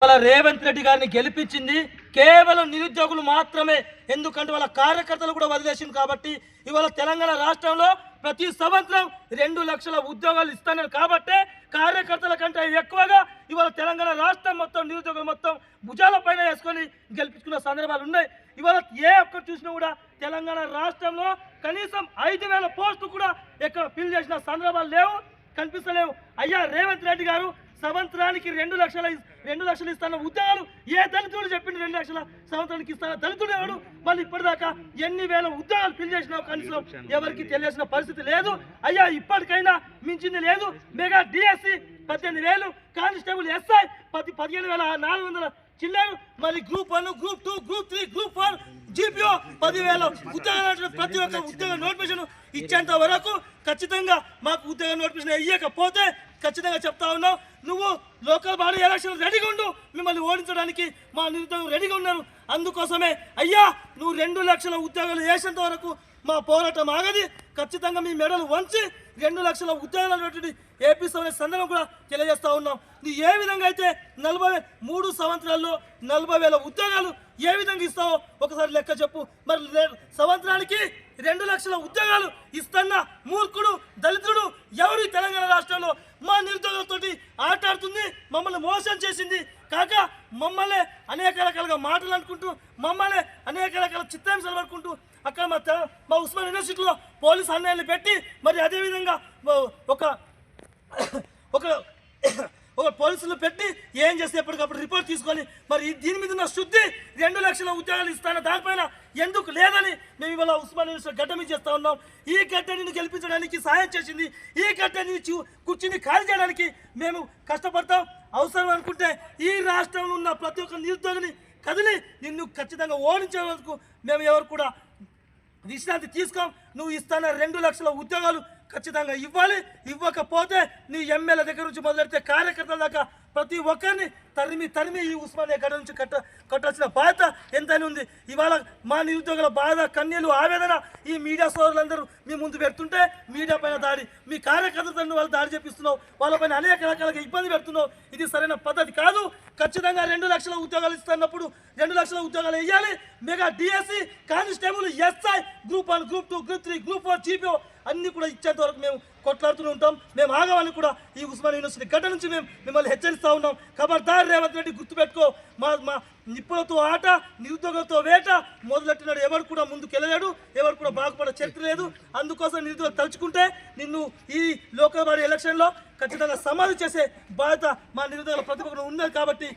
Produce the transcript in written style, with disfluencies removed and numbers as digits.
వాళ్ళ రేవంత్ రెడ్డి గారిని గెలిపించింది కేవలం నిరుద్యోగులు మాత్రమే. ఎందుకంటే వాళ్ళ కార్యకర్తలు కూడా వదిలేసింది కాబట్టి ఇవాళ తెలంగాణ రాష్ట్రంలో ప్రతి సంవత్సరం 2 లక్షల ఉద్యోగాలు ఇస్తున్నారు కాబట్టి కార్యకర్తల కంటే ఎక్కువగా ఇవాళ తెలంగాణ రాష్ట్రం మొత్తం నిరుద్యోగులు మొత్తం భుజాల పైన వేసుకొని గెలిపించుకున్న సందర్భాలు ఉన్నాయి. ఇవాళ ఏ ఒక్కరు చూసినా కూడా తెలంగాణ రాష్ట్రంలో కనీసం 5,000 పోస్టులు కూడా ఎక్కడ ఫిల్ చేసిన సందర్భాలు లేవు, కనిపిస్తలేవు. అయ్యా రేవంత్ రెడ్డి గారు సంవత్సరానికి 2 లక్షలు ఇస్తాన ఉద్యోగాలు ఏ దళితుడు చెప్పింది 2 లక్షల సంవత్సరానికి ఇస్తాన దళితుడు ఎవడు? మళ్ళీ ఇప్పటిదాకా ఎన్ని వేల ఉద్యోగాలు ఫిల్ చేసినా కనీసం ఎవరికి తెలియాల్సిన పరిస్థితి లేదు. అయ్యా ఇప్పటికైనా మించింది లేదు. మెగా డిఎస్సి 18,000, కానిస్టేబుల్ ఎస్ఐ 15,400 చిల్లరు, మరి group 1, group 2, group 3, group 4 GPO 10,000 ఉద్యోగాలు. ప్రతి ఒక్క ఉద్యోగ నోటిఫికేషన్ ఇచ్చేంత వరకు ఖచ్చితంగా మాకు ఉద్యోగ నోటిఫికేషన్ ఇవ్వకపోతే ఖచ్చితంగా చెప్తా ఉన్నావు, నువ్వు లోకల్ బాడీ ఎలక్షన్ రెడీగా ఉండు, మిమ్మల్ని ఓడించడానికి మా నిరుద్యోగం రెడీగా ఉన్నారు. అందుకోసమే అయ్యా నువ్వు 2 లక్షల ఉద్యోగాలు వేసేంత వరకు మా పోరాటం ఆగది. ఖచ్చితంగా మీ మెడలు వంచి 2 లక్షల ఉద్యోగాలు అనేటువంటి ఏపీ సందర్భం కూడా తెలియజేస్తా ఉన్నాం. నీ ఏ విధంగా అయితే 3 సంవత్సరాల్లో 40,000 ఉద్యోగాలు ఏ విధంగా ఇస్తావో ఒకసారి లెక్క చెప్పు. మరి సంవత్సరానికి 2 లక్షల ఉద్యోగాలు ఇస్తున్న మూర్ఖుడు దళితుడు ఎవరు తెలంగాణ రాష్ట్రంలో? మా నిరుద్యోగులతో ఆటాడుతుంది, మమ్మల్ని మోసం చేసింది కాక మమ్మల్ని అనేక రకాలుగా మాటలు అనుకుంటూ మమ్మల్ని అనేక రకాల చిత్రాంశాలు పడుకుంటూ అక్కడ మా ఉస్మాన్ యూనివర్సిటీలో పోలీసు అన్యాయాన్ని పెట్టి మరి అదేవిధంగా ఒక పోలీసులు పెట్టి ఏం చేస్తే ఎప్పటికప్పుడు రిపోర్ట్ తీసుకొని మరి దీని మీద ఉన్న శుద్ధి 2 లక్షల ఉద్యోగాలు ఇస్తాన దానిపైన ఎందుకు లేదని మేము ఇవాళ ఉస్మాన్ యూనివర్సిటీ గడ్డ మీద చేస్తూ ఉన్నాం. ఈ గడ్డని గెలిపించడానికి సహాయం చేసింది, ఈ గడ్డని కూర్చుని ఖాళీ చేయడానికి మేము కష్టపడతాం. అవసరం అనుకుంటే ఈ రాష్ట్రంలో ఉన్న ప్రతి ఒక్క నిరుద్యోగిని కదిలి నిన్ను ఖచ్చితంగా ఓడించే వరకు మేము ఎవరు కూడా విశ్రాంతి తీసుకోం. నువ్వు ఇస్తాన 2 లక్షల ఉద్యోగాలు ఖచ్చితంగా ఇవ్వాలి. ఇవ్వకపోతే నీ ఎమ్మెల్యే దగ్గర నుంచి మొదలెడితే కార్యకర్తల దాకా ప్రతి ఒక్కరిని తరిమి ఈ ఉస్మానియా గడ్డ నుంచి కట్టాల్సిన బాధ్యత ఎంతైనా ఉంది. ఇవాళ మా నిరుద్యోగుల బాధ కన్నీళ్ళు ఆవేదన ఈ మీడియా సోదరులందరూ మీ ముందు పెడుతుంటే మీడియా పైన దాడి, మీ కార్యకర్తలను వాళ్ళు దాడి చేపిస్తున్నావు, వాళ్ళపైన అనేక రకాలుగా ఇబ్బంది పెడుతున్నావు. ఇది సరైన పద్ధతి కాదు. ఖచ్చితంగా 2 లక్షల ఉద్యోగాలు ఇస్తున్నప్పుడు 2 లక్షల ఉద్యోగాలు వేయాలి. Mega DSC, constable, SI, group 1, group 2, group 3, group 4 GPO అన్ని కూడా ఇచ్చేంత వరకు మేము కొట్లాడుతూ ఉంటాం. మేము ఆగవాలని కూడా ఈ ఉస్మాన్ యూనివర్సిటీ గడ్డ నుంచి మేము మిమ్మల్ని హెచ్చరిస్తూ ఉన్నాం. ఖబర్దార్ రేవంత్ రెడ్డి, గుర్తుపెట్టుకో, మా నిప్పులతో ఆట నిరుద్యోగులతో వేట మొదలెట్టినాడు. ఎవరు కూడా ముందుకు వెళ్ళలేడు, ఎవరు కూడా బాగుపడే చరిత్ర లేదు. అందుకోసం నిరుద్యోగులు తలుచుకుంటే నిన్ను ఈ లోకల్ బాడీ ఎలక్షన్లో ఖచ్చితంగా సమాధి చేసే బాధ్యత మా నిరుద్యోగుల ప్రతిపక్షం ఉన్నది. కాబట్టి